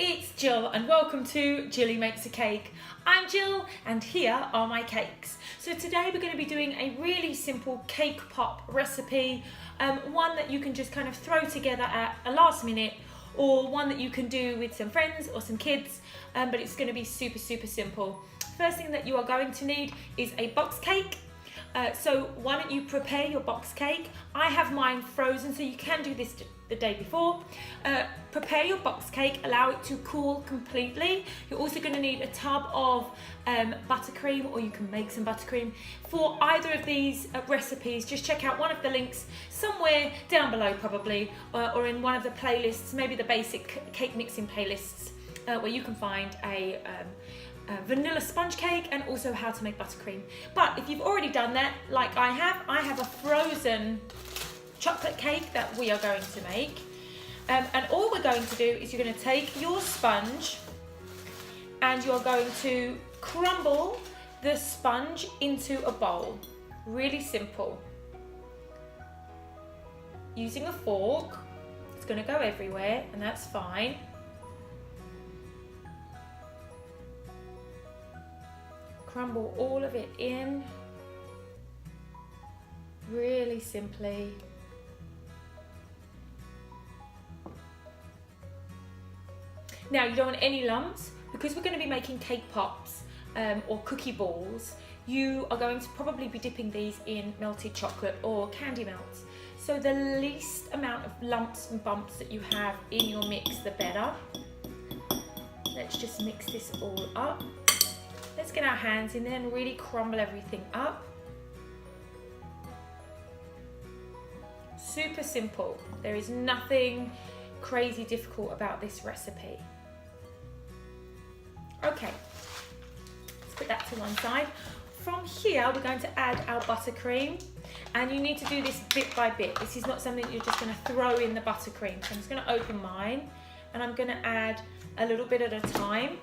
it's Jill and welcome to Jilly Makes a Cake. I'm Jill and here are my cakes. So today we're going to be doing a really simple cake pop recipe, one that you can just kind of throw together at a last minute, or one that you can do with some friends or some kids, but it's going to be super simple. First thing that you are going to need is a box cake. So why don't you prepare your box cake? I have mine frozen, so you can do this the day before. Prepare your box cake, allow it to cool completely. You're also going to need a tub of buttercream, or you can make some buttercream. For either of these recipes, just check out one of the links somewhere down below probably, or in one of the playlists, maybe the basic cake mixing playlists, where you can find a vanilla sponge cake and also how to make buttercream. But if you've already done that, like I have a frozen chocolate cake that we are going to make. And all we're going to do is you're going to take your sponge and you're going to crumble the sponge into a bowl. Really simple. Using a fork, it's going to go everywhere and that's fine. Crumble all of it in, really simply. Now you don't want any lumps, because we're going to be making cake pops or cookie balls. You are going to probably be dipping these in melted chocolate or candy melts. So the least amount of lumps and bumps that you have in your mix, the better. Let's just mix this all up. Let's get our hands in there and really crumble everything up. Super simple. There is nothing crazy difficult about this recipe. Okay, let's put that to one side. From here, we're going to add our buttercream, and you need to do this bit by bit. This is not something you're just going to throw in the buttercream. So I'm just going to open mine, and I'm going to add a little bit at a time.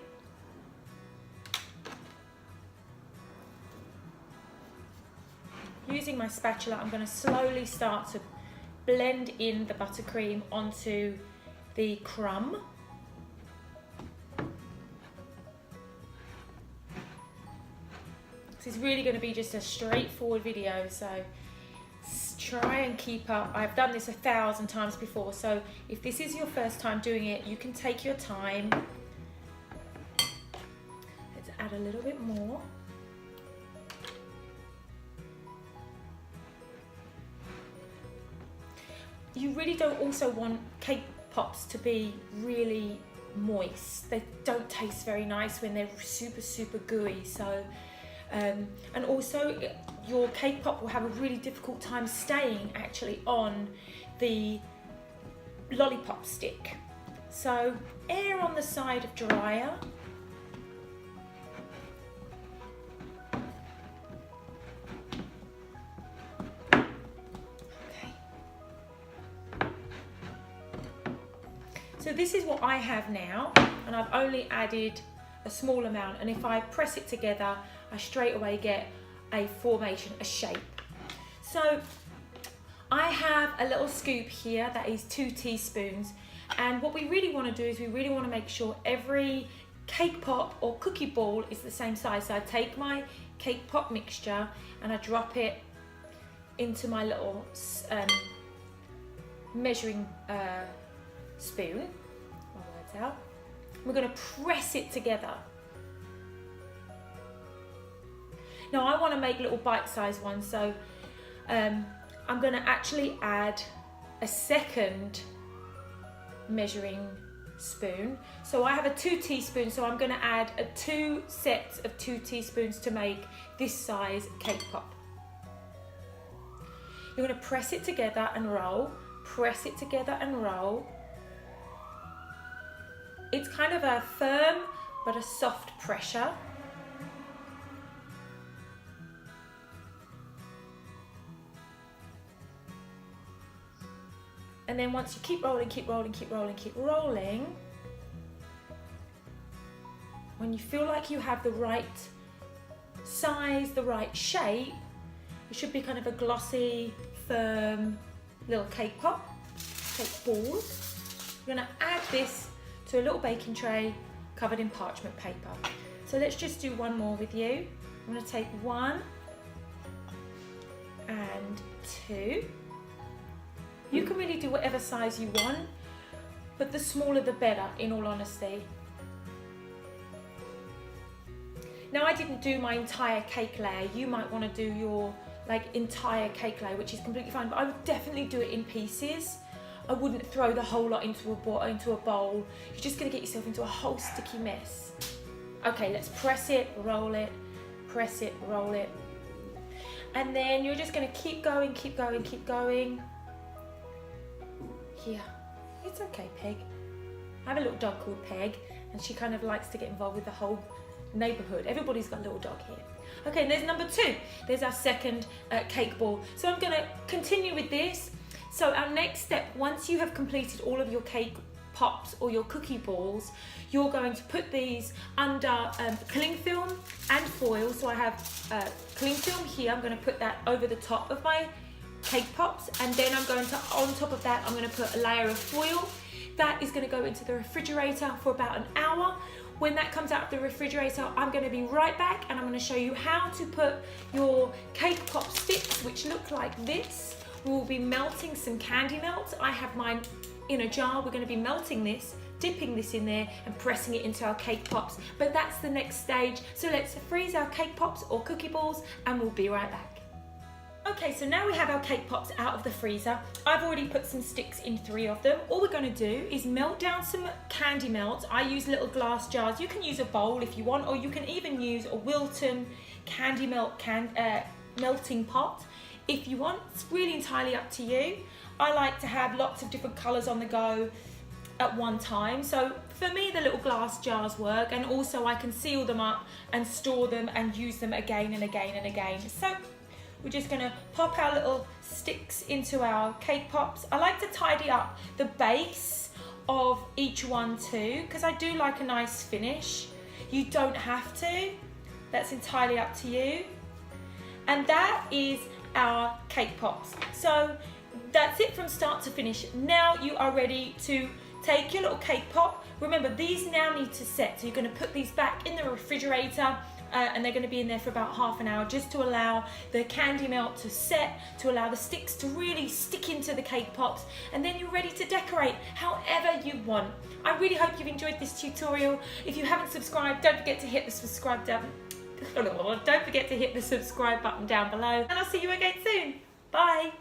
Using my spatula, I'm going to slowly start to blend in the buttercream onto the crumb. This is really going to be just a straightforward video, so try and keep up. I've done this 1,000 times before, so if this is your first time doing it, you can take your time. Let's add a little bit more. You really don't also want cake pops to be really moist. They don't taste very nice when they're super gooey. So, and also your cake pop will have a really difficult time staying actually on the lollipop stick. So err on the side of drier. So this is what I have now, and I've only added a small amount, and if I press it together, I straight away get a formation, a shape. So I have a little scoop here that is 2 teaspoons, and what we really want to do is we really want to make sure every cake pop or cookie ball is the same size. So I take my cake pop mixture and I drop it into my little measuring spoon. My words out. We're going to press it together. Now I want to make little bite-sized ones, so I'm going to actually add a second measuring spoon. So I have a 2 teaspoons, so I'm going to add 2 sets of 2 teaspoons to make this size cake pop. You're going to press it together and roll, press it together and roll. It's kind of a firm but a soft pressure. And then once you keep rolling, when you feel like you have the right size, the right shape, it should be kind of a glossy, firm little cake pop, cake ball. You're going to add this to a little baking tray covered in parchment paper. So let's just do one more with you. I'm going to take 1 and 2. You can really do whatever size you want, but the smaller the better, in all honesty. Now, I didn't do my entire cake layer. You might want to do your entire cake layer, which is completely fine, but I would definitely do it in pieces. I wouldn't throw the whole lot into a bowl. You're just going to get yourself into a whole sticky mess. Okay, let's press it, roll it, press it, roll it. And then you're just going to keep going, keep going, keep going. Here. It's okay, Peg. I have a little dog called Peg, and she kind of likes to get involved with the whole neighborhood. Everybody's got a little dog here. Okay, and there's number 2. There's our second cake ball. So I'm going to continue with this. So our next step, once you have completed all of your cake pops or your cookie balls, you're going to put these under cling film and foil. So I have cling film here. I'm going to put that over the top of my cake pops, and then I'm going to, on top of that, I'm going to put a layer of foil. That is going to go into the refrigerator for about an hour. When that comes out of the refrigerator, I'm going to be right back, and I'm going to show you how to put your cake pop sticks, which look like this. We will be melting some candy melt. I have mine in a jar. We're going to be melting this, dipping this in there and pressing it into our cake pops. But that's the next stage. So let's freeze our cake pops or cookie balls, and we'll be right back. Okay, so now we have our cake pops out of the freezer. I've already put some sticks in 3 of them. All we're going to do is melt down some candy melt. I use little glass jars. You can use a bowl if you want, or you can even use a Wilton candy melt melting pot if you want. It's really entirely up to you. I like to have lots of different colours on the go at one time. So for me, the little glass jars work, and also I can seal them up and store them and use them again and again and again. So we're just going to pop our little sticks into our cake pops. I like to tidy up the base of each one too, because I do like a nice finish. You don't have to. That's entirely up to you. And that is our cake pops. So that's it from start to finish. Now you are ready to take your little cake pop. Remember, these now need to set. So you're going to put these back in the refrigerator. And they're going to be in there for about half an hour, just to allow the candy melt to set, to allow the sticks to really stick into the cake pops, and then you're ready to decorate however you want. I really hope you've enjoyed this tutorial. If you haven't subscribed, don't forget to hit the subscribe button. Don't forget to hit the subscribe button down below, and I'll see you again soon. Bye.